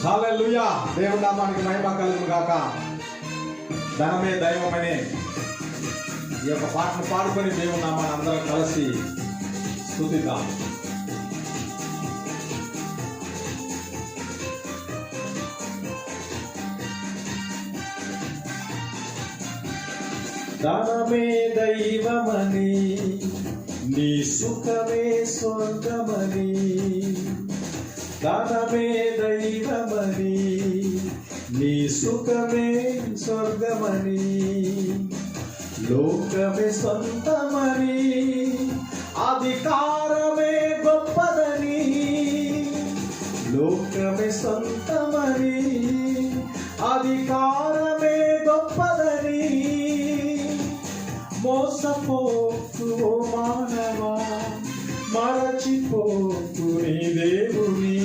హల్లెలూయా. దేవుని నామానికి మహిమ కలుగును గాక. ధనమే దైవమనే ఈ యొక్క పాటను పాడుకొని దేవుని నామాన్ని అందరం కలిసి స్తుతిద్దాం. ధనమే దైవమని, నీ సుఖమే స్వర్గమని. ధనమే దైవమని, నీ సుఖమే స్వర్గమని. లోకమే సొంతమని, అధికారమే గొప్పదని. లోకమే సొంతమని, అధికారమే గొప్పదని. మోసపోకు ఓ మానవా, మరచిపోకు నీ దేవుని.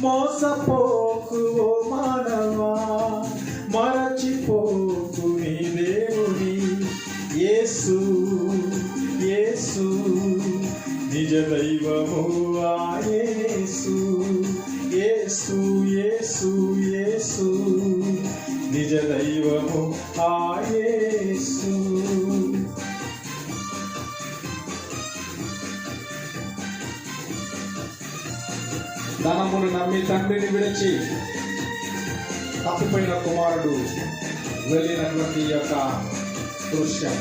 మోసపోకు ఓ మానవా, మరచిపోకు నీ దేవుని. యేసు యేసు నిజ దైవము ఆ యేసు. యేసు యేసు యేసు నిజ దైవము ఆ యేసు. ధనమును నమ్మి తండ్రిని విడిచి తప్పిపోయిన కుమారుడు వెళ్ళినటువంటి యొక్క దృశ్యం.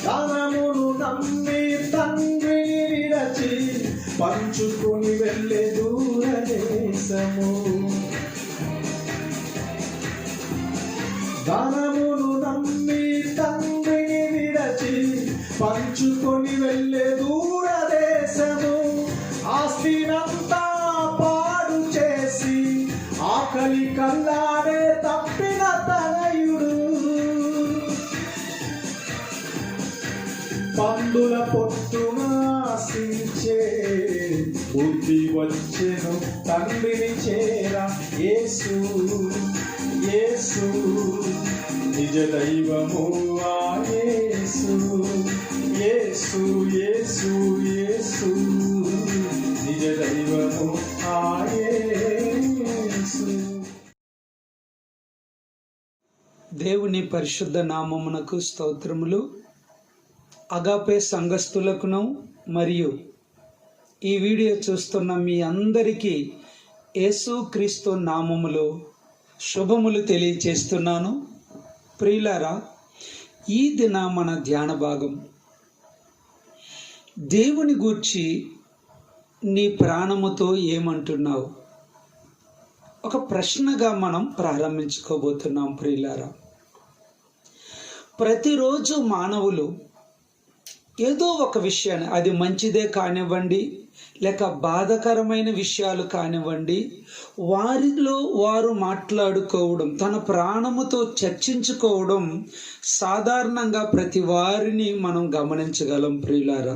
ధనమును నమ్మి తండ్రిని విడిచి పంచుకొని వెళ్ళే దూరదేశము. ధనమును నమ్మి తండ్రిని విడిచి పంచుకొని వెళ్ళే దూరదేశము. ఆస్తినంతా పాడు చేసి ఆకలి కల్లాడే తప్పిన తనయుడు. పందుల పొట్టున ఆశించే బుద్ధి వచ్చెను తండ్రిని చేర. యేసు యేసు నిజ దైవము ఆ యేసు. యేసు యేసు యేసు నిజ దైవము ఆ యేసు. దేవుని పరిశుద్ధ నామమునకు స్తోత్రములు. అగాపే సంఘస్థులకును మరియు ఈ వీడియో చూస్తున్న మీ అందరికీ యేసుక్రీస్తు నామములో శుభములు తెలియచేస్తున్నాను. ప్రియులారా, ఈ దిన మన ధ్యాన భాగం దేవుని గూర్చి నీ ప్రాణముతో ఏమంటున్నావు? ఒక ప్రశ్నగా మనం ప్రారంభించుకోబోతున్నాం. ప్రియులారా, ప్రతిరోజు మానవులు ఏదో ఒక విషయాన్ని, అది మంచిదే కానివ్వండి లేక బాధాకరమైన విషయాలు కానివ్వండి, వారిలో వారు మాట్లాడుకోవడం, తన ప్రాణముతో చర్చించుకోవడం సాధారణంగా ప్రతి వారిని మనం గమనించగలం. ప్రియులారా,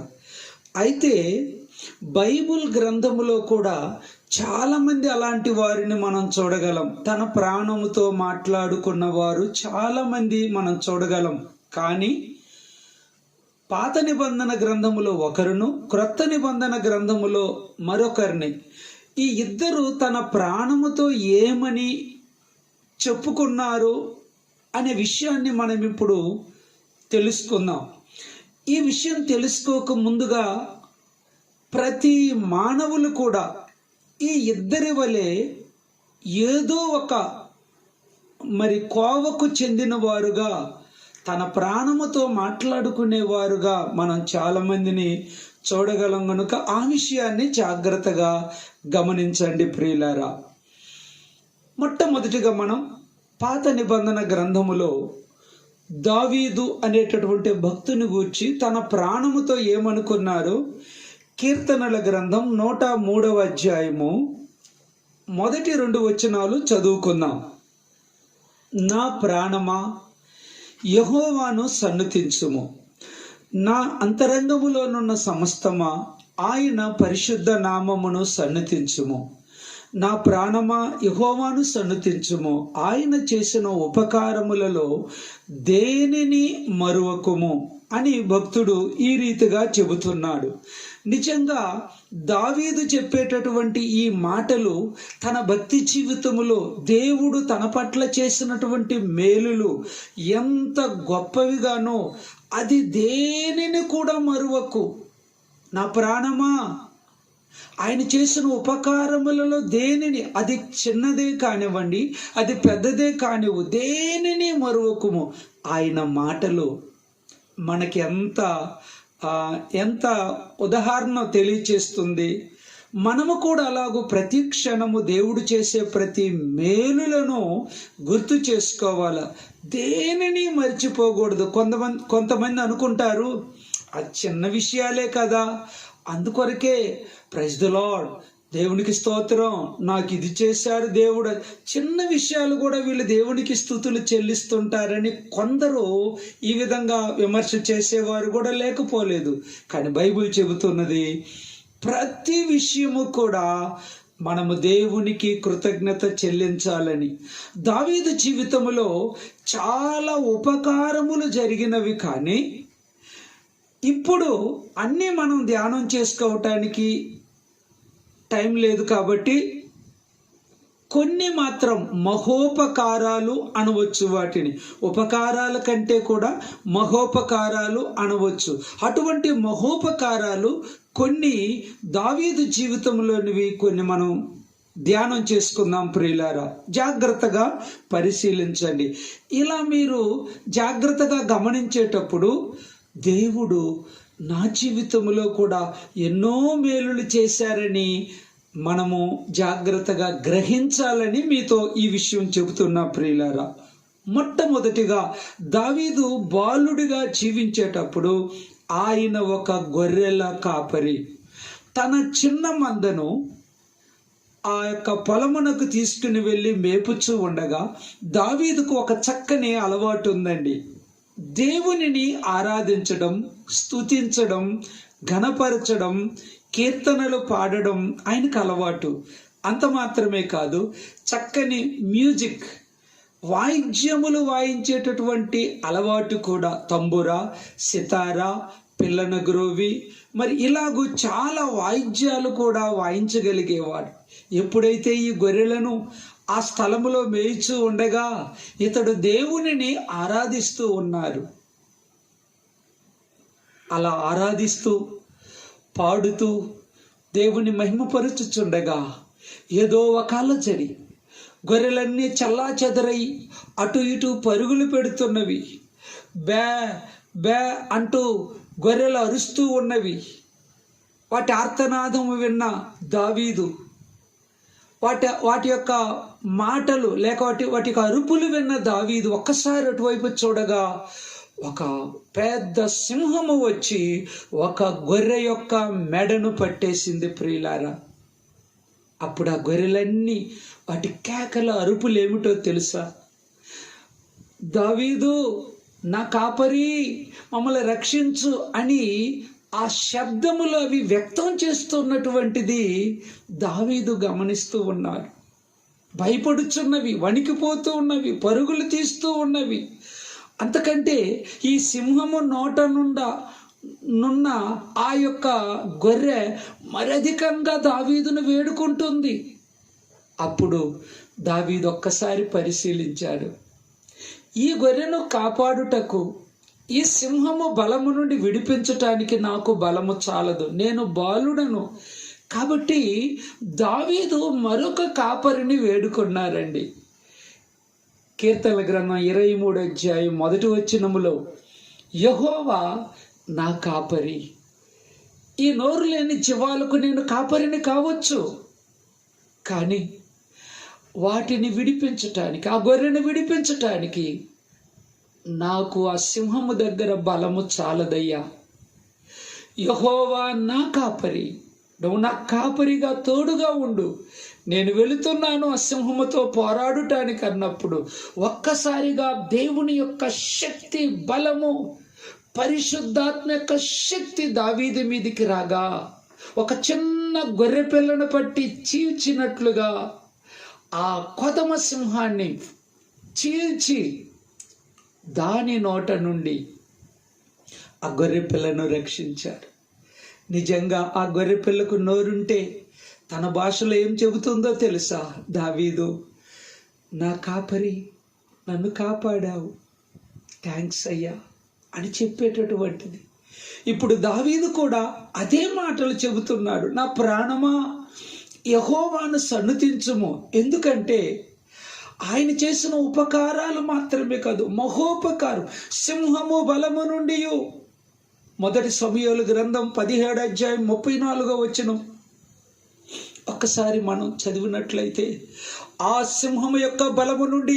అయితే బైబుల్ గ్రంథములో కూడా చాలామంది అలాంటి వారిని మనం చూడగలం. తన ప్రాణముతో మాట్లాడుకున్న వారు చాలామంది మనం చూడగలం. కానీ పాత నిబంధన గ్రంథములో ఒకరును, క్రొత్త నిబంధన గ్రంథములో మరొకరిని, ఈ ఇద్దరు తన ప్రాణముతో ఏమని చెప్పుకున్నారు అనే విషయాన్ని మనం ఇప్పుడు తెలుసుకుందాం. ఈ విషయం తెలుసుకోక ముందుగా ప్రతి మానవులు కూడా ఈ ఇద్దరి వలె ఏదో ఒక కోవకు చెందిన వారుగా, తన ప్రాణముతో మాట్లాడుకునేవారుగా మనం చాలామందిని చూడగలం. కనుక ఆ విషయాన్ని జాగ్రత్తగా గమనించండి ప్రియులారా. మొట్టమొదటిగా మనం పాత నిబంధన గ్రంథములో దావీదు అనేటటువంటి భక్తుని గూర్చి తన ప్రాణముతో ఏమనుకున్నారు కీర్తనల గ్రంథం 103వ అధ్యాయము మొదటి 2 వచనాలు చదువుకుందాం. నా ప్రాణమా యెహోవాను సన్నుతించుము, నా అంతరంగములోనున్న సమస్తమా ఆయన పరిశుద్ధ నామమును సన్నుతించుము. నా ప్రాణమా యెహోవాను సన్నుతించుము, ఆయన చేసిన ఉపకారములలో దేనిని మరువకుము అని భక్తుడు ఈ రీతిగా చెబుతున్నాడు. నిజంగా దావీదు చెప్పేటటువంటి ఈ మాటలు తన భక్తి జీవితములో దేవుడు తన పట్ల చేసినటువంటి మేలులు ఎంత గొప్పవిగానో అది దేనిని కూడా మరువకు. నా ప్రాణమా, ఆయన చేసిన ఉపకారములలో దేనిని, అది చిన్నదే కానివ్వండి, అది పెద్దదే కానివ్వు, దేనిని మరువకుము. ఆయన మాటలు మనకి ఎంత ఉదాహరణ తెలియచేస్తుంది. మనము కూడా అలాగూ ప్రతి క్షణము దేవుడు చేసే ప్రతి మేలులను గుర్తు చేసుకోవాలి, దేనిని మర్చిపోకూడదు. కొంతమంది అనుకుంటారు అది చిన్న విషయాలే కదా, అందుకొరకే ప్రైజ్ ది లార్డ్, దేవునికి స్తోత్రం, నాకు ఇది చేశారు దేవుడు, చిన్న విషయాలు కూడా వీళ్ళు దేవునికి స్తుతులు చెల్లిస్తుంటారని కొందరు ఈ విధంగా విమర్శ చేసేవారు కూడా లేకపోలేదు. కానీ బైబిల్ చెబుతున్నది ప్రతి విషయము కూడా మనము దేవునికి కృతజ్ఞత చెల్లించాలని. దావీదు జీవితంలో చాలా ఉపకారములు జరిగినవి, కానీ ఇప్పుడు అన్నీ మనం ధ్యానం చేసుకోవటానికి టైం లేదు కాబట్టి కొన్ని మాత్రం మహోపకారాలు అనవచ్చు. వాటిని ఉపకారాల కంటే కూడా మహోపకారాలు అనవచ్చు. అటువంటి మహోపకారాలు కొన్ని దావీదు జీవితంలోనివి కొన్ని మనం ధ్యానం చేసుకుందాం ప్రియులారా. జాగ్రత్తగా పరిశీలించండి. ఇలా మీరు జాగ్రత్తగా గమనించేటప్పుడు దేవుడు నా జీవితంలో కూడా ఎన్నో మేలులు చేశారని మనము జాగ్రత్తగా గ్రహించాలని మీతో ఈ విషయం చెబుతున్నా ప్రియులారా. మొట్టమొదటిగా దావీదు బాలుడిగా జీవించేటప్పుడు ఆయన ఒక గొర్రెల కాపరి. తన చిన్న మందను ఆ యొక్క పొలమునకు తీసుకుని వెళ్ళి మేపుచూ ఉండగా దావీదుకు ఒక చక్కని అలవాటు ఉందండి. దేవునిని ఆరాధించడం, స్తుతించడం, ఘనపరచడం, కీర్తనలు పాడడం ఆయనకు అలవాటు. అంత మాత్రమే కాదు, చక్కని మ్యూజిక్ వాయిద్యములు వాయించేటటువంటి అలవాటు కూడా. తంబురా, సితారా, పిల్లనగ్రోవి, మరి ఇలాగూ చాలా వాయిద్యాలు కూడా వాయించగలిగేవాడు. ఎప్పుడైతే ఈ గొర్రెలను ఆ స్థలములో మేయిచూ ఉండగా ఇతడు దేవునిని ఆరాధిస్తూ ఉన్నారు. అలా ఆరాధిస్తూ పాడుతూ దేవుని మహిమపరుచుచుండగా ఏదో ఒక అలజడి, గొర్రెలన్నీ చల్లా చెదరై అటు ఇటు పరుగులు పెడుతున్నవి. బే బే అంటూ గొర్రెలు అరుస్తూ ఉన్నవి. వాటి ఆర్తనాదము విన్న దావీదు వాటి యొక్క మాటలు లేక వాటి యొక్క అరుపులు విన్న దావీదు ఒక్కసారి అటువైపు చూడగా ఒక పెద్ద సింహము వచ్చి ఒక గొర్రె యొక్క మెడను పట్టేసింది ప్రియులారా. అప్పుడు ఆ గొర్రెలన్నీ వాటి కేకల అరుపులు ఏమిటో తెలుసా? దావీదు నా కాపరి, మమ్మల్ని రక్షించు అని ఆ శబ్దములు అవి వ్యక్తం చేస్తున్నటువంటిది దావీదు గమనిస్తూ ఉన్నారు. భయపడుచున్నవి, వణికిపోతూ ఉన్నవి, పరుగులు తీస్తూ ఉన్నవి. అంతకంటే ఈ సింహము నోట నున్న ఆ యొక్క గొర్రె మరధికంగా దావీదును వేడుకుంటుంది. అప్పుడు దావీదు ఒక్కసారి పరిశీలించాడు. ఈ గొర్రెను కాపాడుటకు, ఈ సింహము బలము నుండి విడిపించటానికి నాకు బలము చాలదు, నేను బాలుడను. కాబట్టి దావీదు మరొక కాపరిని వేడుకున్నారండి. కీర్తనల గ్రంథం 23 అధ్యాయం 1 వచనములో యెహోవా నా కాపరి, ఈ నోరు లేని జీవాలకు నేను కాపరిని కావచ్చు, కానీ వాటిని విడిపించటానికి, ఆ గొర్రెను విడిపించటానికి నాకు ఆ సింహము దగ్గర బలము చాలదయ్యా. యెహోవా నా కాపరి, నువ్వు నా కాపరిగా తోడుగా ఉండు, నేను వెళుతున్నాను ఆ సింహముతో పోరాడుటానికి అన్నప్పుడు ఒక్కసారిగా దేవుని యొక్క శక్తి, బలము, పరిశుద్ధాత్మ యొక్క శక్తి దావీదు మీదికి రాగా ఒక చిన్న గొర్రె పిల్లను పట్టి చీల్చినట్లుగా ఆ కొదమ సింహాన్ని చీల్చి దాని నోట నుండి ఆ గొర్రె పిల్లను రక్షించాడు. నిజంగా ఆ గొర్రె పిల్లకు నోరుంటే తన భాషలో ఏం చెబుతుందో తెలుసా? దావీదు, నా కాపరి, నన్ను కాపాడావు, థ్యాంక్స్ అయ్యా అని చెప్పేటటువంటిది. ఇప్పుడు దావీదు కూడా అదే మాటలు చెబుతున్నాడు. నా ప్రాణమా యెహోవాను సన్నుతించుము. ఎందుకంటే ఆయన చేసిన ఉపకారాలు మాత్రమే కాదు, మహోపకారం. సింహము బలము నుండి, మొదటి సమూయేలు గ్రంథం 17వ అధ్యాయం 34వ వచనం ఒక్కసారి మనం చదివినట్లయితే, ఆ సింహము యొక్క బలము నుండి,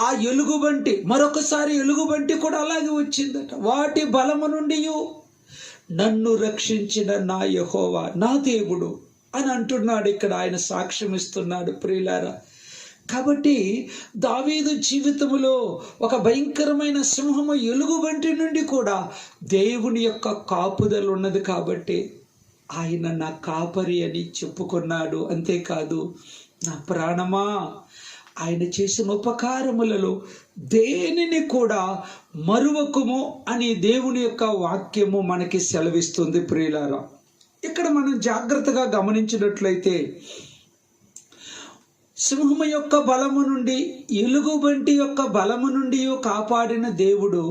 ఆ ఎలుగుబంటి, మరొకసారి ఎలుగుబంటి కూడా అలాగే వచ్చిందట, వాటి బలము నుండి నన్ను రక్షించిన నా యెహోవా, నా దేవుడు అని అంటున్నాడు. ఇక్కడ ఆయన సాక్ష్యం ఇస్తున్నాడు ప్రియులారా. కాబట్టి దావీదు జీవితంలో ఒక భయంకరమైన సింహము, ఎలుగుబంటి నుండి కూడా దేవుని యొక్క కాపుదల ఉన్నది. కాబట్టి ఆయన నా కాపరి అని చెప్పుకున్నాడు. అంతేకాదు, నా ప్రాణమా, ఆయన చేసిన ఉపకారములలో దేనిని కూడా మరువకుము అని దేవుని యొక్క వాక్యము మనకి సెలవిస్తుంది ప్రియులారా. ఇక్కడ మనం జాగ్రత్తగా గమనించినట్లయితే, సింహము యొక్క బలము నుండి, ఎలుగుబంటి యొక్క బలము నుండి కాపాడిన దేవుడు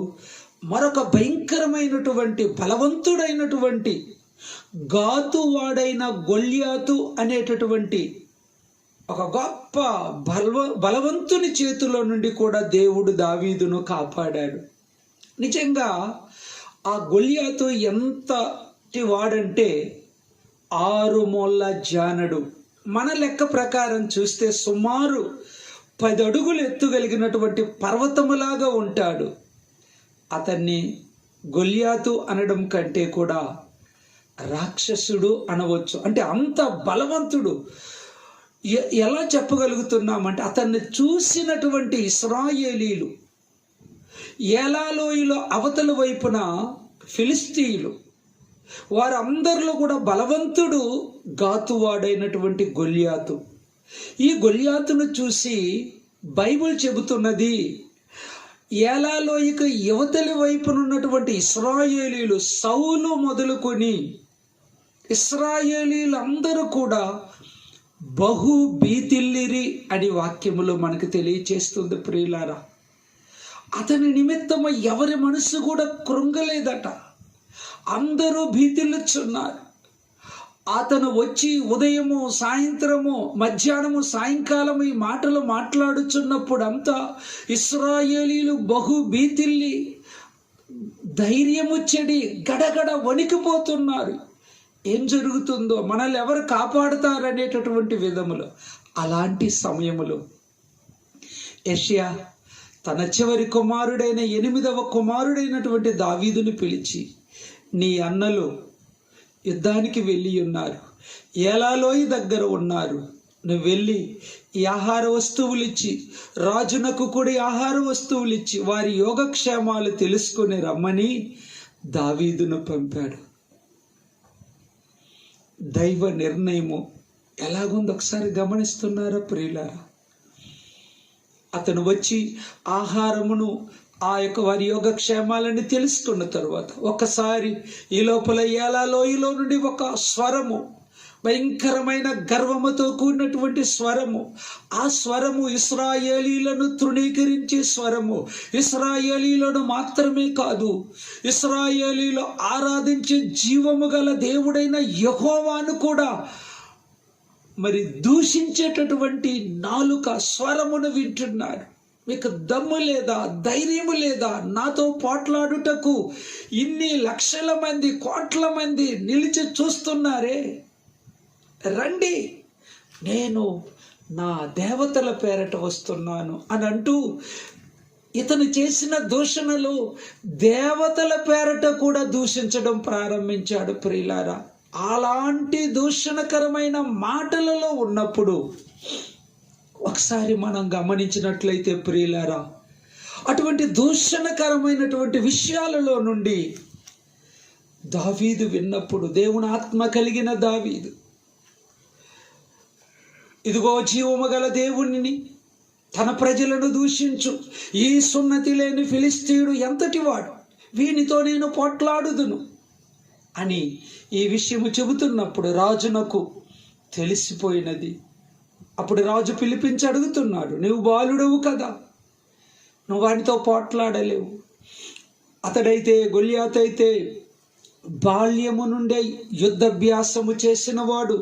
మరొక భయంకరమైనటువంటి బలవంతుడైనటువంటి గాతువాడైన గొల్యాతు అనేటటువంటి ఒక గొప్ప బలవంతుని చేతిలో నుండి కూడా దేవుడు దావీదును కాపాడాడు. నిజంగా ఆ గొల్యాతు ఎంతటి వాడంటే 6 మూళ్ళ జానడు. మన లెక్క ప్రకారం చూస్తే సుమారు 10 అడుగులు ఎత్తుగలిగినటువంటి పర్వతములాగా ఉంటాడు. అతన్ని గొల్యాతు అనడం కంటే కూడా రాక్షసుడు అనవచ్చు. అంటే అంత బలవంతుడు. ఎలా చెప్పగలుగుతున్నామంటే, అతన్ని చూసినటువంటి ఇశ్రాయేలీలు, ఏలాలోయలో అవతల వైపున ఫిలిస్తీయులు, వారందరిలో కూడా బలవంతుడు గాతువాడైనటువంటి గొల్యాతు. ఈ గొల్యాతును చూసి బైబిల్ చెబుతున్నది, ఏలాలోయకు యువతలి వైపున ఉన్నటువంటి ఇశ్రాయేలీలు, సౌలు మొదలుకొని ఇశ్రాయేలీలందరూ కూడా బహు భీతిల్లిరి అని వాక్యములో మనకు తెలియచేస్తుంది ప్రియులారా. అతని నిమిత్తము ఎవరి మనసు కూడా కృంగలేదట. అందరూ భీతిల్లుచున్నారు. అతను వచ్చి ఉదయము, సాయంత్రము, మధ్యాహ్నము, సాయంకాలము ఈ మాటలు మాట్లాడుచున్నప్పుడు అంతా ఇశ్రాయేలీలు బహు భీతిల్లి ధైర్యము చెడి గడగడ వణికిపోతున్నారు. ఏం జరుగుతుందో, మనల్ని ఎవరు కాపాడుతారనేటటువంటి విధములో. అలాంటి సమయములో యెషయా తన చివరి కుమారుడైన 8వ కుమారుడైనటువంటి దావీదుని పిలిచి, నీ అన్నలు యుద్ధానికి వెళ్ళి ఉన్నారు, ఏలాలోయ దగ్గర ఉన్నారు, నువ్వు వెళ్ళి ఈ ఆహార వస్తువులు ఇచ్చి, రాజునకు కూడా ఆహార వస్తువులు ఇచ్చి వారి యోగక్షేమాలు తెలుసుకుని రమ్మని దావీదును పంపాడు. దైవ నిర్ణయము ఎలాగుందో ఒకసారి గమనిస్తున్నారా ప్రియులారా? అతను వచ్చి ఆహారమును, ఆ యొక్క వారి యోగక్షేమాలని తెలుసుకున్న తరువాత ఒక్కసారి ఈ లోపల ఏలాలోయలో నుండి ఒక స్వరము, భయంకరమైన గర్వముతో కూడినటువంటి స్వరము, ఆ స్వరము ఇశ్రాయేలీలను తృణీకరించే స్వరము. ఇశ్రాయేలీలను మాత్రమే కాదు, ఇశ్రాయేలీలు ఆరాధించే జీవము గల దేవుడైన యెహోవాను కూడా మరి దూషించేటటువంటి నాలుక స్వరమును వింటున్నారు. మీకు దమ్ము లేదా, ధైర్యము లేదా నాతో పోట్లాడుటకు? ఇన్ని లక్షల మంది, కోట్ల మంది నిలిచి చూస్తున్నారే, రండి, నేను నా దేవతల పేరట వస్తున్నాను అని అంటూ ఇతను చేసిన దూషణలు దేవతల పేరట కూడా దూషించడం ప్రారంభించాడు ప్రియులారా. అలాంటి దూషణకరమైన మాటలలో ఉన్నప్పుడు ఒకసారి మనం గమనించినట్లయితే ప్రియులారా, అటువంటి దూషణకరమైనటువంటి విషయాలలో నుండి దావీదు విన్నప్పుడు, దేవుని ఆత్మ కలిగిన దావీదు, ఇదిగో జీవము గల దేవుణ్ణి, తన ప్రజలను దూషించు ఈ సున్నతి లేని ఫిలిస్తీయుడు ఎంతటి వాడు, వీనితో నేను పోట్లాడుదును, అని ఈ విషయము చెబుతున్నప్పుడు రాజునకు తెలిసిపోయినది. అప్పుడు రాజు పిలిపించి అడుగుతున్నాడు, నువ్వు బాలుడవు కదా, నువ్వు వాడితో పోట్లాడలేవు. అతడైతే గొల్యాతు అయితే బాల్యము నుండే యుద్ధాభ్యాసము చేసినవాడు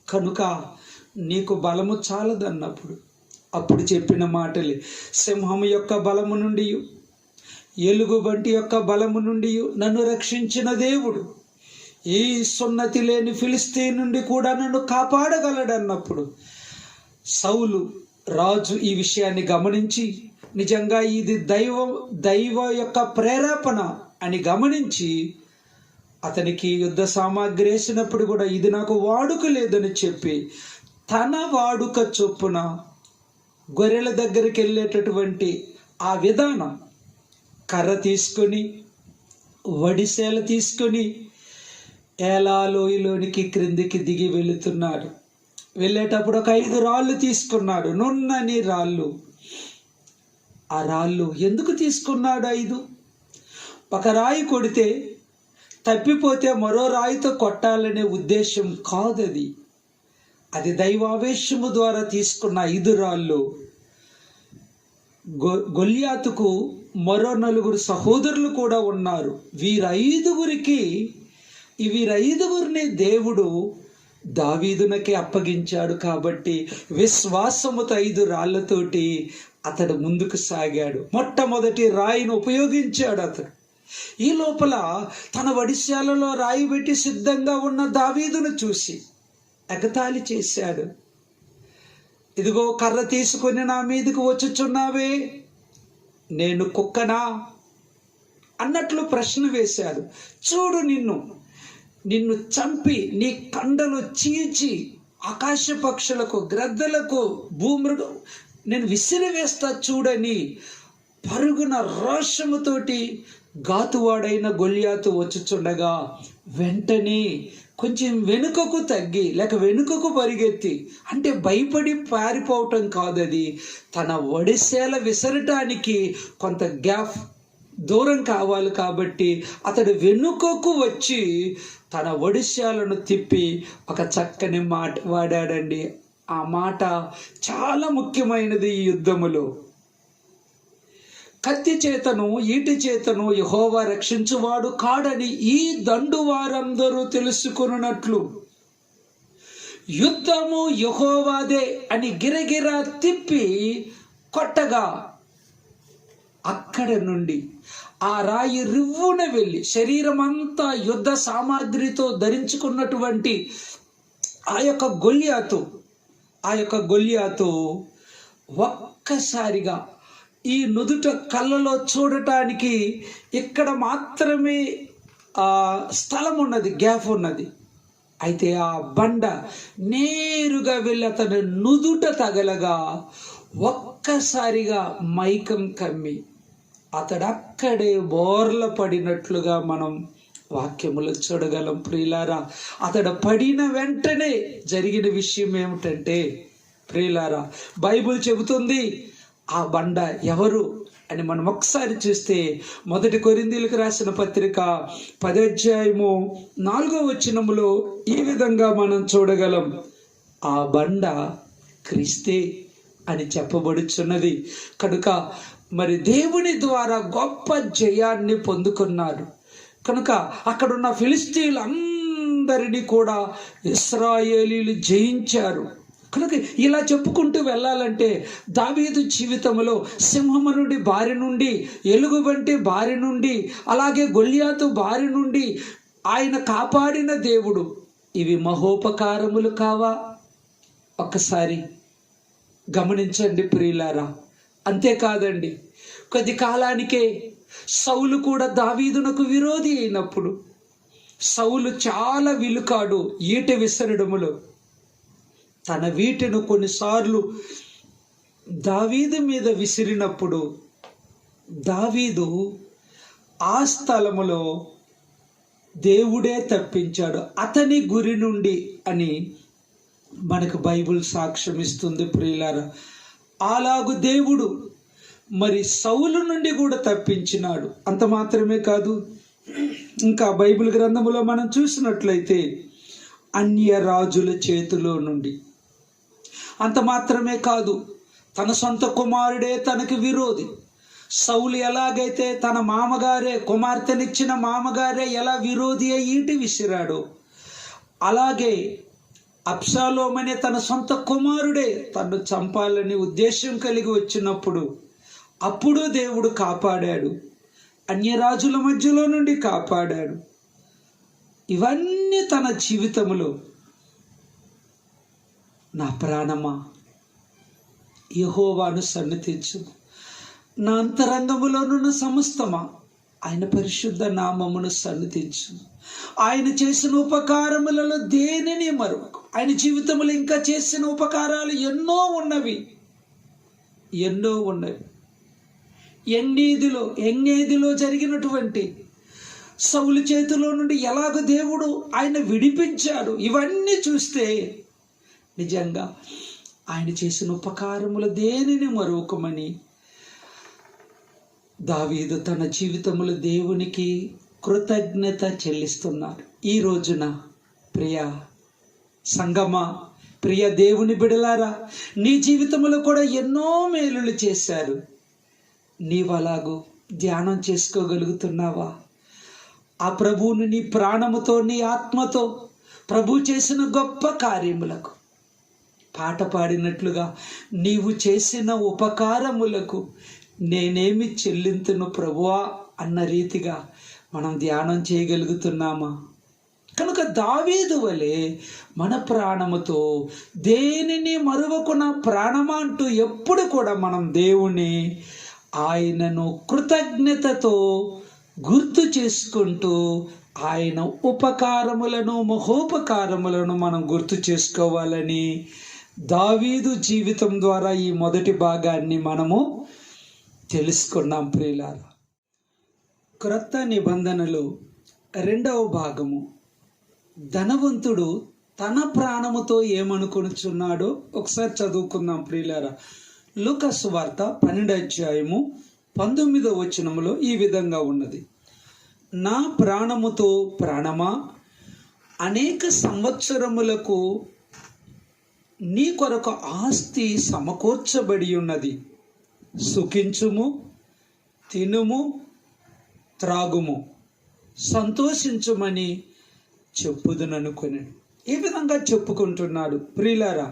కనుక నీకు బలము చాలదన్నప్పుడు అప్పుడు చెప్పిన మాటలే, సింహము యొక్క బలము నుండి, ఎలుగుబంటి యొక్క బలము నుండి నన్ను రక్షించిన దేవుడు ఈ సున్నతి లేని ఫిలిస్తీన్ నుండి కూడా నన్ను కాపాడగలడన్నప్పుడు సౌలు రాజు ఈ విషయాన్ని గమనించి నిజంగా ఇది దైవ యొక్క ప్రేరేపణ అని గమనించి అతనికి యుద్ధ సామాగ్రి వేసినప్పుడు కూడా ఇది నాకు వాడుక లేదని చెప్పి తన వాడుక చొప్పున గొర్రెల దగ్గరికి వెళ్ళేటటువంటి ఆ విధానం, కర్ర తీసుకొని వడిసేల తీసుకొని ఏలాలోయలోనికి క్రిందికి దిగి వెళుతున్నారు. వెళ్ళేటప్పుడు ఒక 5 రాళ్ళు తీసుకున్నాడు, నున్నని రాళ్ళు. ఆ రాళ్ళు ఎందుకు తీసుకున్నాడు? 5 ఒక రాయి కొడితే తప్పిపోతే మరో రాయితో కొట్టాలనే ఉద్దేశం కాదది. అది దైవావేశము ద్వారా తీసుకున్న 5 రాళ్ళు. గొల్యాతుకు మరో 4 సహోదరులు కూడా ఉన్నారు. వీరైదుగురిని దేవుడు దావీదునకి అప్పగించాడు. కాబట్టి విశ్వాసముతో 5 రాళ్లతోటి అతడు ముందుకు సాగాడు. మొట్టమొదటి రాయిని ఉపయోగించాడు అతడు. ఈ లోపల తన వడిశాలలో రాయి పెట్టి సిద్ధంగా ఉన్న దావీదును చూసి ఎగతాళి చేశాడు. ఇదిగో కర్ర తీసుకొని నా మీదకు వచ్చుచున్నావే, నేను కుక్కనా అన్నట్లు ప్రశ్న వేశాడు. చూడు, నిన్ను చంపి నీ కండలు చీల్చి ఆకాశ పక్షులకు, గ్రద్దలకు, భూమృగం నేను విసిరివేస్తా చూడని పరుగున రోషముతోటి గాతువాడైన గొల్యాతు వచ్చుచుండగా వెంటనే కొంచెం వెనుకకు తగ్గి లేక వెనుకకు పరిగెత్తి, అంటే భయపడి పారిపోవటం కాదు, అది తన వడిసేల విసరటానికి కొంత గ్యాప్ దూరం కావాలి కాబట్టి అతడు వెనుకకు వచ్చి తన ఒడిశాలను తిప్పి ఒక చక్కని మాట వాడాడండి. ఆ మాట చాలా ముఖ్యమైనది ఈ యుద్ధములో. కత్తి చేతను ఈటి చేతను యెహోవా రక్షించువాడు కాడని ఈ దండు వారందరూ తెలుసుకొనున్నట్లు యుద్ధము యెహోవాదే అని గిరగిరా తిప్పి కొట్టగా అక్కడ నుండి ఆ రాయి రివ్వున వెళ్ళి శరీరం అంతా యుద్ధ సామాగ్రితో ధరించుకున్నటువంటి ఆ యొక్క గొల్యాతు ఒక్కసారిగా ఈ నుదుట కళ్ళలో చూడటానికి ఇక్కడ మాత్రమే స్థలం ఉన్నది, గ్యాప్ ఉన్నది. అయితే ఆ బండ నేరుగా వెళ్ళి అతని నుదుట తగలగా ఒక్కసారిగా మైకం కమ్మి అతడు అక్కడే బోర్ల పడినట్లుగా మనం వాక్యములు చూడగలం. ప్రియులారా, అతడు పడిన వెంటనే జరిగిన విషయం ఏమిటంటే, ప్రియులారా, బైబిల్ చెబుతుంది ఆ బండ ఎవరు అని మనం ఒకసారి చూస్తే 1 కొరింథీయులకు రాసిన పత్రిక 10వ అధ్యాయము 4వ వచనములో ఈ విధంగా మనం చూడగలం. ఆ బండ క్రీస్తే అని చెప్పబడుచున్నది. కనుక మరి దేవుని ద్వారా గొప్ప జయాన్ని పొందుకున్నారు కనుక అక్కడున్న ఫిలిష్తీయులు అందరినీ కూడా ఇశ్రాయేలీయులు జయించారు. కనుక ఇలా చెప్పుకుంటూ వెళ్ళాలంటే దావీదు జీవితంలో సింహము నుండి బారి నుండి, ఎలుగుబంటి బారి నుండి, అలాగే గొల్యాతు బారి నుండి ఆయన కాపాడిన దేవుడు. ఇవి మహోపకారములు కావా? ఒక్కసారి గమనించండి ప్రియులారా. అంతేకాదండి, కొద్ది కాలానికే సౌలు కూడా దావీదునకు విరోధి అయినప్పుడు సౌలు చాలా విలుకాడు ఈట విసరడములో. తన వీటను కొన్నిసార్లు దావీదు మీద విసిరినప్పుడు దావీదు ఆ స్థలములో దేవుడే తప్పించాడు అతని గురి నుండి అని మనకు బైబిల్ సాక్ష్యం ఇస్తుంది ప్రియులారా. అలాగు దేవుడు మరి సౌలు నుండి కూడా తప్పించినాడు. అంత మాత్రమే కాదు, ఇంకా బైబిల్ గ్రంథములో మనం చూసినట్లయితే అన్య రాజుల చేతిలో నుండి, అంత మాత్రమే కాదు, తన సొంత కుమారుడే తనకి విరోధి. సౌలు ఎలాగైతే తన మామగారే, కుమార్తెనిచ్చిన మామగారే ఎలా విరోధి అయి ఈటి విసిరాడో, అలాగే అబ్షాలోము అనే తన సొంత కుమారుడే తను చంపాలని ఉద్దేశం కలిగి వచ్చినప్పుడు అప్పుడు దేవుడు కాపాడాడు, అన్యరాజుల మధ్యలో నుండి కాపాడాడు. ఇవన్నీ తన జీవితంలో, నా ప్రాణమా యెహోవాను సన్నిధించు, నా అంతరంగములోనున్న సమస్తమా ఆయన పరిశుద్ధ నామమును సన్నిధించు. ఆయన చేసిన ఉపకారములలో దేనిని మరొక, ఆయన జీవితంలో ఇంకా చేసిన ఉపకారాలు ఎన్నో ఉన్నవి. ఎన్నేదిలో జరిగినటువంటి సౌలు చేతిలో నుండి ఎలాగ దేవుడు ఆయన విడిపించాడు, ఇవన్నీ చూస్తే నిజంగా ఆయన చేసిన ఉపకారములు దేనిని మరొకమని దావీదు తన జీవితంలో దేవునికి కృతజ్ఞత చెల్లిస్తున్నారు. ఈ రోజున ప్రియ సంగమా, ప్రియ దేవుని బిడలారా, నీ జీవితంలో కూడా ఎన్నో మేలులు చేశారు. నీవలాగూ ధ్యానం చేసుకోగలుగుతున్నావా? ఆ ప్రభువుని నీ ప్రాణముతో, నీ ఆత్మతో, ప్రభు చేసిన గొప్ప కార్యములకు పాట పాడినట్లుగా నీవు చేసిన ఉపకారములకు నేనేమి చెల్లింతును ప్రభువా అన్న రీతిగా మనం ధ్యానం చేయగలుగుతున్నామా? కనుక దావీదు వలె మన ప్రాణముతో దేనిని మరువకున్న ప్రాణమా అంటూ ఎప్పుడు కూడా మనం దేవుని, ఆయనను కృతజ్ఞతతో గుర్తు చేసుకుంటూ ఆయన ఉపకారములను, మహోపకారములను మనం గుర్తు చేసుకోవాలని దావీదు జీవితం ద్వారా ఈ మొదటి భాగాన్ని మనము తెలుసుకున్నాం. ప్రియులారా, క్రొత్త నిబంధనలు రెండవ భాగము, ధనవంతుడు తన ప్రాణముతో ఏమనుకొనుచున్నాడో ఒకసారి చదువుకుందాం. ప్రియులారా, లూకా సువార్త 12:19 ఈ విధంగా ఉన్నది. నా ప్రాణముతో ప్రాణమా, అనేక సంవత్సరములకు నీ కొరకు ఆస్తి సమకూర్చబడి ఉన్నది, సుఖించుము, తినుము, త్రాగుము, సంతోషించుమని చెప్పుదుననుకొని ఈ విధంగా చెప్పుకుంటున్నాడు. ప్రియులారా,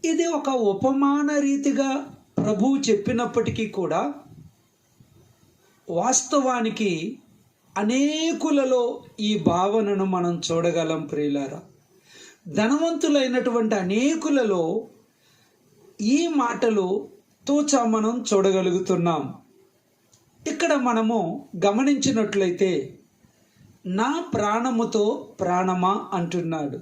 ఇది ఒక ఉపమాన రీతిగా ప్రభువు చెప్పినప్పటికీ కూడా వాస్తవానికి అనేకులలో ఈ భావనను మనం చూడగలం. ప్రియులారా, ధనవంతులైనటువంటి అనేకులలో ఈ మాటలు తూచా మనం చూడగలుగుతున్నాం. ఇక్కడ మనము గమనించినట్లయితే నా ప్రాణముతో ప్రాణమా అంటున్నాడు.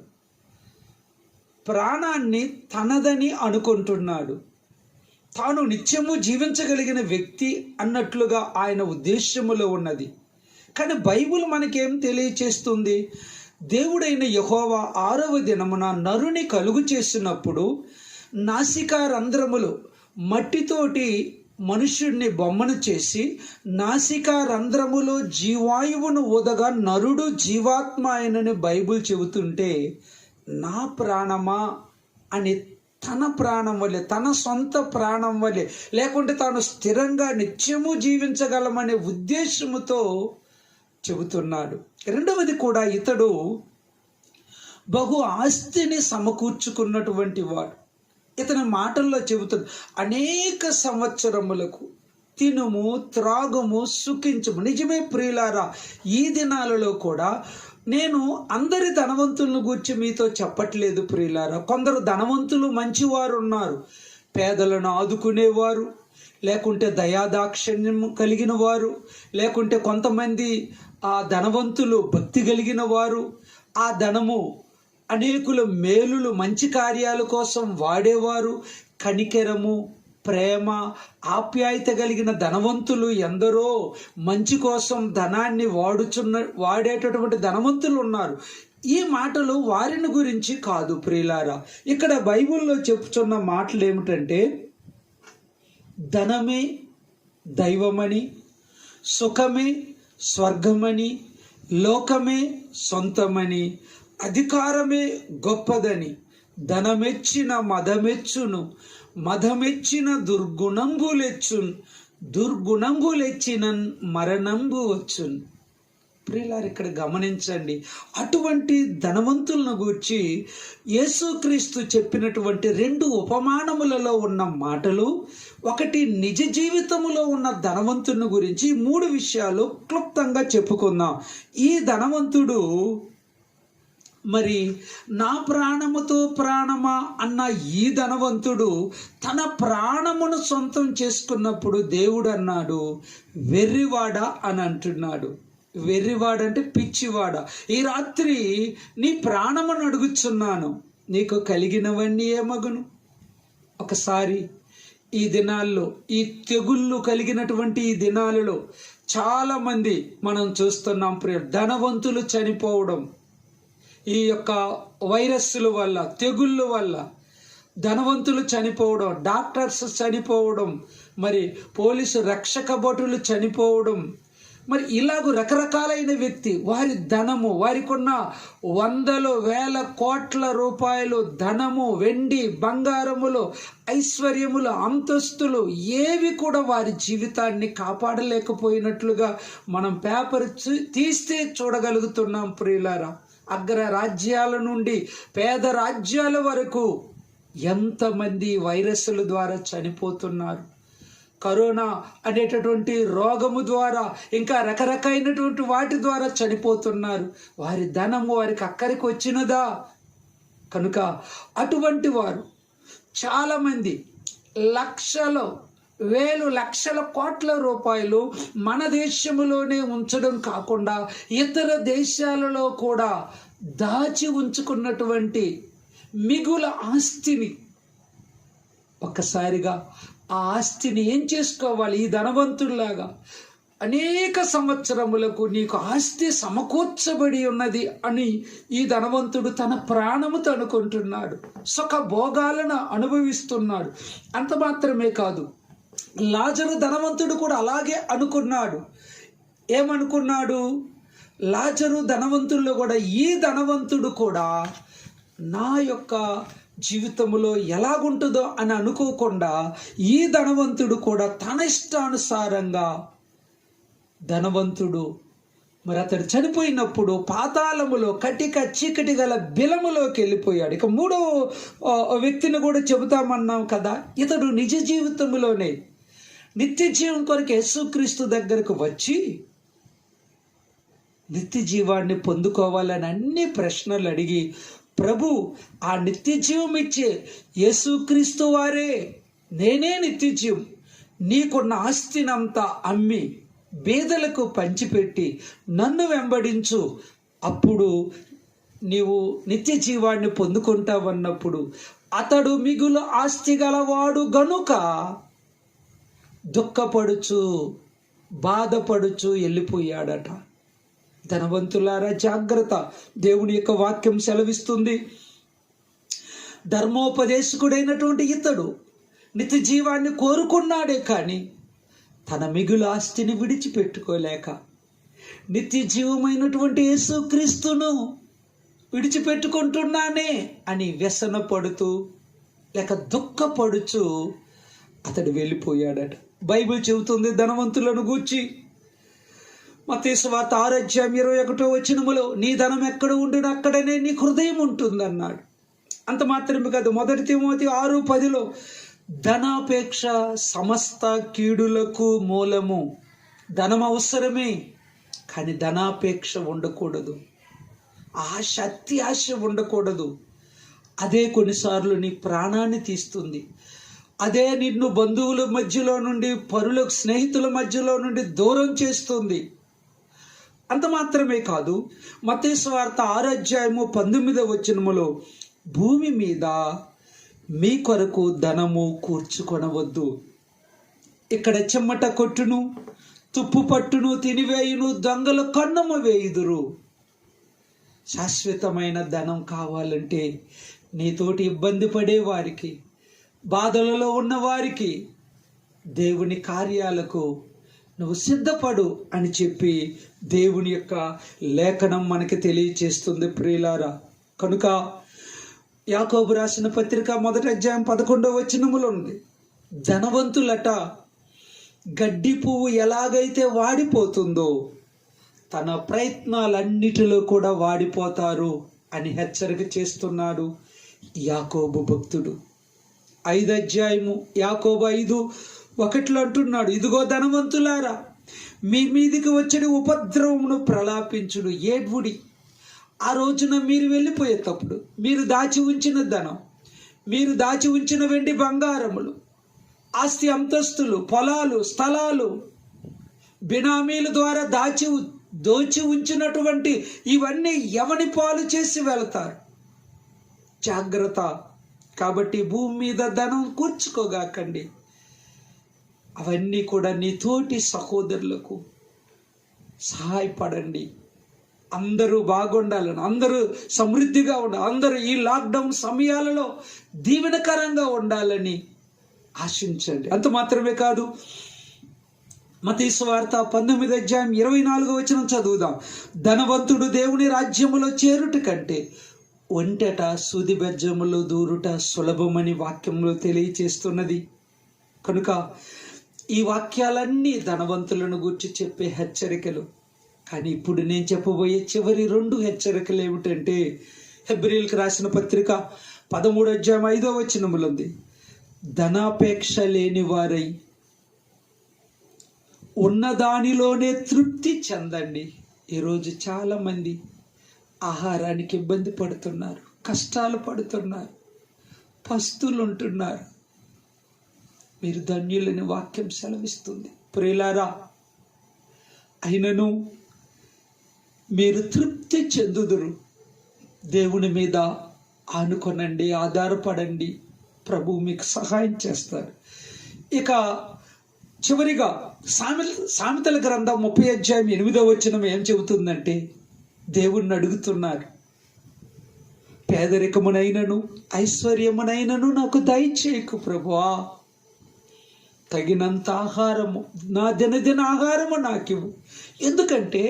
ప్రాణాన్ని తనదని అనుకుంటున్నాడు. తాను నిత్యము జీవించగలిగిన వ్యక్తి అన్నట్లుగా ఆయన ఉద్దేశములో ఉన్నది. కానీ బైబిల్ మనకేం తెలియచేస్తుంది? దేవుడైన యెహోవా 6వ దినమున నరుని కలుగు చేసినప్పుడు నాసికా రంధ్రములు, మట్టితోటి మనుష్యుడిని బొమ్మను చేసి నాసికా రంధ్రములో జీవాయువును ఊదగా నరుడు జీవాత్మ ఆయనని బైబిల్ చెబుతుంటే, నా ప్రాణమా అని తన ప్రాణం వల్లే, తన సొంత ప్రాణం వల్లే, లేకుంటే తాను స్థిరంగా నిత్యము జీవించగలమనే ఉద్దేశముతో చెబుతున్నాడు. రెండవది కూడా, ఇతడు బహు ఆస్తిని సమకూర్చుకున్నటువంటి వాడు. ఇతని మాటల్లో చెబుతుంది, అనేక సంవత్సరములకు తినుము, త్రాగుము, సుఖించుము. నిజమే ప్రియులారా, ఈ దినాలలో కూడా నేను అందరి ధనవంతులను గూర్చి మీతో చెప్పట్లేదు ప్రియులారా. కొందరు ధనవంతులు మంచివారు ఉన్నారు, పేదలను ఆదుకునేవారు, లేకుంటే దయాదాక్షిణ్యం కలిగిన వారు, లేకుంటే కొంతమంది ఆ ధనవంతులు భక్తి కలిగిన వారు, ఆ ధనము అనేకుల మేలులు, మంచి కార్యాల కోసం వాడేవారు. కనికెరము, ప్రేమ, ఆప్యాయత కలిగిన ధనవంతులు ఎందరో మంచి కోసం ధనాన్ని వాడేటటువంటి ధనవంతులు ఉన్నారు. ఈ మాటలు వారిని గురించి కాదు ప్రియులారా. ఇక్కడ బైబిల్లో చెప్పుచున్న మాటలు ఏమిటంటే, ధనమే దైవమని, సుఖమే స్వర్గమని, లోకమే సొంతమని, అధికారమే గొప్పదని, ధనమెచ్చిన మదమెచ్చును, మదమెచ్చిన దుర్గుణంబులెచ్చును, దుర్గుణంబులెచ్చిన మరణంబు వచ్చును. ప్రియులారు, ఇక్కడ గమనించండి, అటువంటి ధనవంతులను గూర్చి యేసుక్రీస్తు చెప్పినటువంటి 2 ఉపమానములలో ఉన్న మాటలు, ఒకటి నిజ జీవితములో ఉన్న ధనవంతుని గురించి 3 విషయాలు క్లుప్తంగా చెప్పుకుందాం. ఈ ధనవంతుడు మరి నా ప్రాణముతో ప్రాణమా అన్న ఈ ధనవంతుడు తన ప్రాణమును సొంతం చేసుకున్నప్పుడు దేవుడు అన్నాడు, వెర్రివాడ అని అంటున్నాడు. వెర్రివాడంటే పిచ్చివాడ, ఈ రాత్రి నీ ప్రాణమును అడుగుచున్నాను, నీకు కలిగినవన్నీ ఏమగును? ఒకసారి ఈ దినాల్లో, ఈ తెగుళ్ళు కలిగినటువంటి ఈ దినాలలో చాలా మంది మనం చూస్తున్నాం ధనవంతులు చనిపోవడం, ఈ యొక్క వైరస్ల వల్ల, తెగుళ్ళ వల్ల ధనవంతులు చనిపోవడం, డాక్టర్స్ చనిపోవడం, మరి పోలీసు రక్షక భటులు చనిపోవడం, మరి ఇలాగ రకరకాలైన వ్యక్తి వారి ధనము, వారికి ఉన్న 100,000 కోట్ల రూపాయలు ధనము, వెండి బంగారములు, ఐశ్వర్యములు, అంతస్తులు ఏవి కూడా వారి జీవితాన్ని కాపాడలేకపోయినట్లుగా మనం పేపర్ తీస్తే చూడగలుగుతున్నాం. ప్రియులారా, అగ్ర రాజ్యాల నుండి పేద రాజ్యాల వరకు ఎంతమంది వైరస్ల ద్వారా చనిపోతున్నారు. కరోనా అనేటటువంటి రోగము ద్వారా, ఇంకా రకరకాలైనటువంటి వాటి ద్వారా చనిపోతున్నారు. వారి ధనము వారికి అక్కడికి వచ్చినదా? కనుక అటువంటి వారు చాలామంది లక్షలు, వేలు, లక్షల కోట్ల రూపాయలు మన దేశంలోనే ఉంచడం కాకుండా ఇతర దేశాలలో కూడా దాచి ఉంచుకున్నటువంటి మిగుల ఆస్తిని ఒక్కసారిగా ఆ ఆస్తిని ఏం చేసుకోవాలి? ఈ ధనవంతుల్లాగా అనేక సంవత్సరములకు నీకు ఆస్తి సమకూర్చబడి ఉన్నది అని ఈ ధనవంతుడు తన ప్రాణముతో అనుకుంటున్నాడు, సుఖ భోగాలను అనుభవిస్తున్నాడు. అంత మాత్రమే కాదు, లాజరు ధనవంతుడు కూడా అలాగే అనుకున్నాడు. ఏమనుకున్నాడు? లాజరు ధనవంతుల్లో కూడా ఈ ధనవంతుడు కూడా నా యొక్క జీవితంలో ఎలాగుంటుందో అని అనుకోకుండా ఈ ధనవంతుడు కూడా తన ఇష్టానుసారంగా ధనవంతుడు మరి అతడు చనిపోయినప్పుడు పాతాళములో కటిక చీకటి గల బిలములోకి వెళ్ళిపోయాడు. ఇక 3వ వ్యక్తిని కూడా చెబుతామన్నాం కదా. ఇతడు నిజ జీవితంలోనే నిత్య జీవం కొరకు యేసుక్రీస్తు దగ్గరకు వచ్చి నిత్య జీవాన్ని పొందుకోవాలని అన్ని ప్రశ్నలు అడిగి, ప్రభు, ఆ నిత్య జీవం ఇచ్చే యేసుక్రీస్తు వారే, నేనే నిత్య జీవం, నీకున్న ఆస్తినంతా అమ్మి బీదలకు పంచిపెట్టి నన్ను వెంబడించు, అప్పుడు నీవు నిత్య జీవాన్ని పొందుకుంటావన్నప్పుడు అతడు మిగులు ఆస్తి గలవాడు గనుక దుఃఖపడుచు బాధపడుచు వెళ్ళిపోయాడట. ధనవంతులారా జాగ్రత్త, దేవుని యొక్క వాక్యం సెలవిస్తుంది. ధర్మోపదేశకుడైనటువంటి ఇతడు నిత్య జీవాన్ని కోరుకున్నాడే కానీ తన మిగులు ఆస్తిని విడిచిపెట్టుకోలేక నిత్య జీవమైనటువంటి యేసుక్రీస్తును విడిచిపెట్టుకుంటున్నానే అని వ్యసన పడుతూ లేక దుఃఖపడుచు అతడు వెళ్ళిపోయాడట. బైబిల్ చెబుతుంది ధనవంతులను గూర్చి. మత్తయి సువార్త 6:21 నీ ధనం ఎక్కడ ఉండును అక్కడనే నీ హృదయం ఉంటుందన్నాడు. అంత మాత్రమే కాదు, 1 తిమోతి 6:10 ధనాపేక్ష సమస్త కీడులకు మూలము. ధనం అవసరమే, కానీ ధనాపేక్ష ఉండకూడదు, ఆశ, అతి ఆశ ఉండకూడదు. అదే కొన్నిసార్లు నీ ప్రాణాన్ని తీస్తుంది. అదే నిన్ను బంధువుల మధ్యలో నుండి, పరుల స్నేహితుల మధ్యలో నుండి దూరం చేస్తుంది. అంత మాత్రమే కాదు, మత్తయి సువార్త 6:19 భూమి మీద మీ కొరకు ధనము కూర్చుకొనవద్దు. ఇక్కడ చెమ్మట కొట్టును, తుప్పు పట్టును, తినివేయును, దొంగలు కన్నుము వేయుదురు. శాశ్వతమైన ధనం కావాలంటే నీతోటి ఇబ్బంది పడే వారికి, బాధలలో ఉన్న వారికి దేవుని కార్యాలకు నువ్వు సిద్ధపడు అని చెప్పి దేవుని యొక్క లేఖనం మనకి తెలియచేస్తుంది ప్రియులారా. కనుక యాకోబు రాసిన పత్రిక 1వ అధ్యాయం 11వ వచనములో ఉంది, ధనవంతులట గడ్డి పువ్వు ఎలాగైతే వాడిపోతుందో తన ప్రయత్నాలన్నిటిలో కూడా వాడిపోతారు అని హెచ్చరిక చేస్తున్నాడు యాకోబు భక్తుడు. 5వ అధ్యాయము యాకోబు 5:1 అంటున్నాడు, ఇదిగో ధనవంతులారా, మీ మీదికి వచ్చే ఉపద్రవమును ప్రలాపించుడు, ఏడ్వుడి. ఆ రోజున మీరు వెళ్ళిపోయేటప్పుడు మీరు దాచి ఉంచిన ధనం, మీరు దాచి ఉంచిన వెండి బంగారములు, ఆస్తి అంతస్తులు, పొలాలు, స్థలాలు, బినామీల ద్వారా దోచి ఉంచినటువంటి ఇవన్నీ ఎవని పాలు చేసి వెళతారు. జాగ్రత్త. కాబట్టి భూమి మీద ధనం కూర్చుకోగాకండి. అవన్నీ కూడా నీ తోటి సహోదరులకు సహాయపడండి. అందరూ బాగుండాలని, అందరూ సమృద్ధిగా ఉండాలి, అందరూ ఈ లాక్డౌన్ సమయాలలో దీవెనకరంగా ఉండాలని ఆశించండి. అంత మాత్రమే కాదు, మత్తయి సువార్త 19వ అధ్యాయం 24వ వచనం చదువుదాం. ధనవంతుడు దేవుని రాజ్యములో చేరుట కంటే ఒంటెట సూది బెజ్జములో దూరుట సులభమని వాక్యంలో తెలియచేస్తున్నది. కనుక ఈ వాక్యాలన్నీ ధనవంతులను గురించి చెప్పే హెచ్చరికలు. కానీ ఇప్పుడు నేను చెప్పబోయే చివరి 2 హెచ్చరికలు ఏమిటంటే, హెబ్రీయులకు రాసిన పత్రిక 13వ అధ్యాయం 5వ వచనములో ఉంది, ధనాపేక్ష లేని వారై ఉన్నదానిలోనే తృప్తి చెందండి. ఈరోజు చాలామంది ఆహారానికి ఇబ్బంది పడుతున్నారు, కష్టాలు పడుతున్నారు, పస్తులు ఉంటున్నారు. మీరు ధన్యులని వాక్యం సెలవిస్తుంది ప్రియులారా. అయినను మీరు తృప్తి చెందుదురు. దేవుని మీద ఆనుకొనండి, ఆధారపడండి, ప్రభువు మీకు సహాయం చేస్తారు. ఇక చివరిగా సామెతల గ్రంథం 30వ అధ్యాయం 8వ వచనం ఏం చెబుతుందంటే, దేవుణ్ణి అడుగుతున్నారు, పేదరికమునైనను ఐశ్వర్యమునైనను నాకు దయచేయకు ప్రభువా, తగినంత ఆహారము, నా దినదిన ఆహారము నాకివ్వు. ఎందుకంటే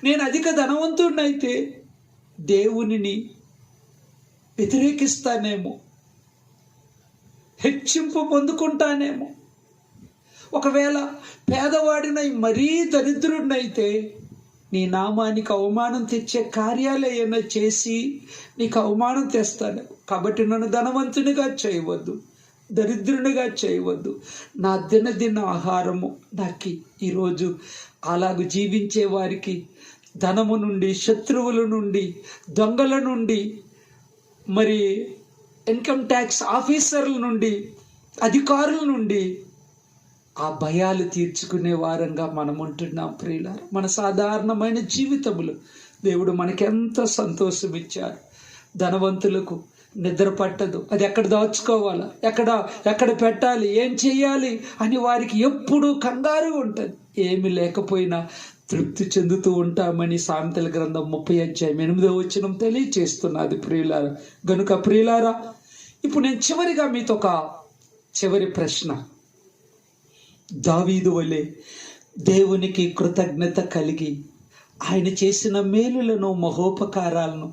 నేను అధిక ధనవంతుడినైతే దేవునిని వ్యతిరేకిస్తానేమో, హెచ్చింపు పొందుకుంటానేమో. ఒకవేళ పేదవాడినై మరీ దరిద్రుడినైతే నీ నామానికి అవమానం తెచ్చే కార్యాలు ఏమైనా చేసి నీకు అవమానం తెస్తాను. కాబట్టి నన్ను ధనవంతునిగా చేయవద్దు, దరిద్రునిగా చేయవద్దు. నా దినదిన ఆహారము నాకు ఈరోజు అలాగూ జీవించే వారికి ధనము నుండి, శత్రువుల నుండి, దొంగల నుండి, మరి ఇన్కమ్ ట్యాక్స్ ఆఫీసర్ల నుండి, అధికారుల నుండి ఆ భయాలు తీర్చుకునే వారంగా మనం ఉంటున్నాం ప్రియులారా. మన సాధారణమైన జీవితములు దేవుడు మనకెంత సంతోషం ఇచ్చారు. ధనవంతులకు నిద్ర పట్టదు, అది ఎక్కడ దాచుకోవాలా, ఎక్కడ పెట్టాలి, ఏం చేయాలి అని వారికి ఎప్పుడూ కంగారు ఉంటుంది. ఏమి లేకపోయినా తృప్తి చెందుతూ ఉంటామని సామెతల గ్రంథం 30వ అధ్యాయం 8వ వచనం తెలియచేస్తున్నది ప్రియులారా. గనుక ప్రియులారా, ఇప్పుడు నేను చివరిగా మీతో ఒక చివరి ప్రశ్న. దావీదు వలె దేవునికి కృతజ్ఞత కలిగి ఆయన చేసిన మేలులను, మహోపకారాలను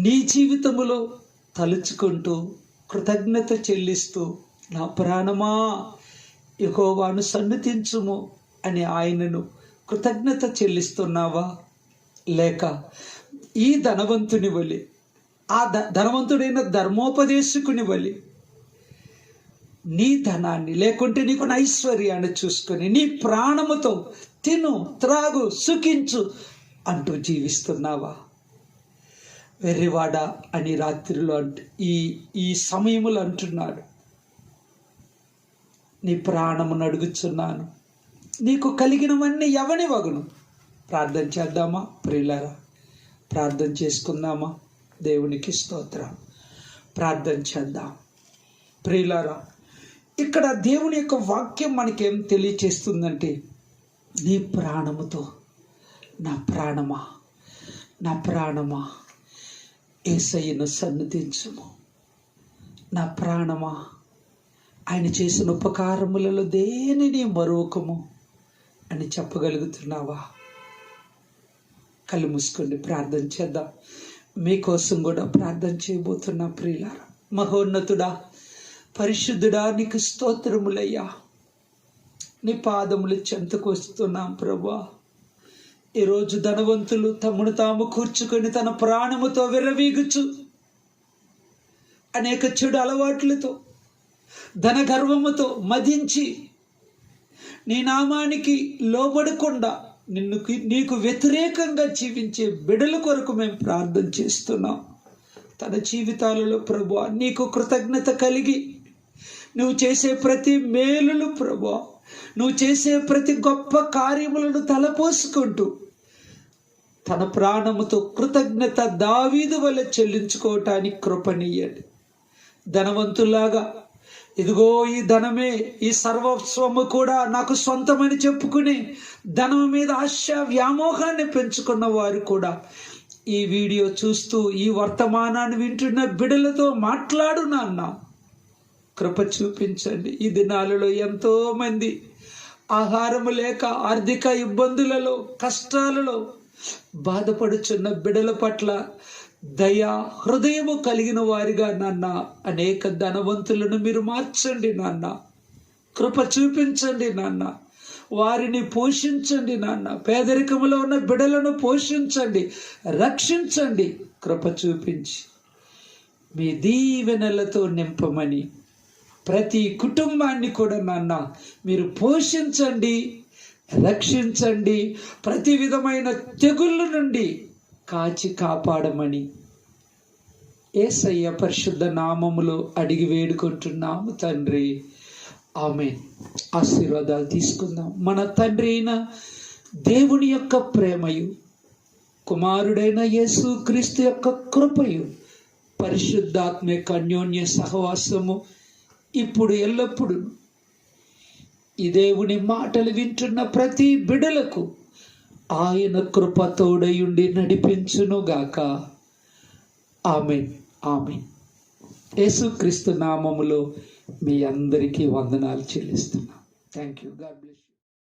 నీ జీవితములో తలుచుకుంటూ కృతజ్ఞత చెల్లిస్తూ, నా ప్రాణమా యెహోవాను సన్నుతించుము అని ఆయనను కృతజ్ఞత చెల్లిస్తున్నావా? లేక ఈ ధనవంతుని వలె, ఆ ధనవంతుడైన ధర్మోపదేశకుని వలె నీ ధనాన్ని లేకుంటే నీకు ఐశ్వర్యాన్ని చూసుకొని నీ ప్రాణముతో తిను, త్రాగు, సుఖించు అంటూ జీవిస్తున్నావా? వెర్రివాడ అని రాత్రిలో ఈ సమయములు అంటున్నాడు. నీ ప్రాణమును అడుగుచున్నాను, నీకు కలిగినవన్నీ ఎవని వగును? ప్రార్థన చేద్దామా ప్రియులారా? ప్రార్థన చేసుకుందామా? దేవునికి స్తోత్రం. ప్రార్థన చేద్దాం ప్రియులారా. ఇక్కడ దేవుని యొక్క వాక్యం మనకేం తెలియచేస్తుందంటే, నీ ప్రాణముతో, నా ప్రాణమా, నా ప్రాణమా యేసయ్యను సన్నిధించుము. నా ప్రాణమా ఆయన చేసిన ఉపకారములలో దేనిని మరొకము. అని చెప్పగలుగుతున్నావా? కళ్ళు మూసుకొని ప్రార్థన చేద్దాం. మీకోసం కూడా ప్రార్థన చేయబోతున్నా ప్రియులారా. మహోన్నతుడా, పరిశుద్ధుడా, నీకు స్తోత్రములయ్యా. నీ పాదములు చెంతకు వస్తున్నాం ప్రభా. ఈరోజు ధనవంతులు తమను తాము కూర్చుకొని తన ప్రాణముతో విర్రవీగుచు అనేక చెడు అలవాట్లతో ధన గర్వముతో మదించి నీ నామానికి లోబడకుండా నీకు వ్యతిరేకంగా జీవించే బిడ్డల కొరకు మేము ప్రార్థన చేస్తున్నాం. తన జీవితాలలో ప్రభువా నీకు కృతజ్ఞత కలిగి నువ్వు చేసే ప్రతి మేలులు ప్రభువా, నువ్వు చేసే ప్రతి గొప్ప కార్యములను తలపోసుకుంటూ తన ప్రాణముతో కృతజ్ఞత దావీదు వల్ల చెల్లించుకోవటానికి కృపనీయండి. ధనవంతులాగా ఇదిగో ఈ ధనమే, ఈ సర్వస్వము కూడా నాకు సొంతమని చెప్పుకుని ధనం మీద ఆశ వ్యామోహాన్ని పెంచుకున్న వారు కూడా ఈ వీడియో చూస్తూ ఈ వర్తమానాన్ని వింటున్న బిడ్డలతో మాట్లాడు నాన్న. కృప చూపించండి. ఈ దినాలలో ఎంతో మంది ఆహారము లేక ఆర్థిక ఇబ్బందులలో కష్టాలలో బాధపడుచున్న బిడ్డల పట్ల దయా హృదయము కలిగిన వారిగా నాన్న అనేక ధనవంతులను మీరు మార్చండి నాన్న. కృప చూపించండి నాన్న. వారిని పోషించండి నాన్న. పేదరికములో ఉన్న బిడ్డలను పోషించండి, రక్షించండి. కృప చూపించి మీ దీవెనలతో నింపమని ప్రతి కుటుంబాన్ని కూడా నాన్న మీరు పోషించండి, రక్షించండి. ప్రతి విధమైన తెగుళ్ళ నుండి కాచి కాపాడమని యేసయ్య పరిశుద్ధ నామములో అడిగి వేడుకుంటున్నాము తండ్రి. ఆమేన్. ఆశీర్వాదాలు తీసుకుందాం. మన తండ్రి అయిన దేవుని యొక్క ప్రేమయు, కుమారుడైన యేసు క్రీస్తు యొక్క కృపయు, పరిశుద్ధాత్మ యొక్క అన్యోన్య సహవాసము ఇప్పుడు ఎల్లప్పుడూ ఈ దేవుని మాటలు వింటున్న ప్రతి బిడ్డలకు ఆయన కృప తోడయుండి నడిపించునుగాక. ఆమేన్. ఆమేన్. యేసుక్రీస్తు నామములో మీ అందరికీ వందనాలు చెల్లిస్తున్నాను. Thank you. God bless you.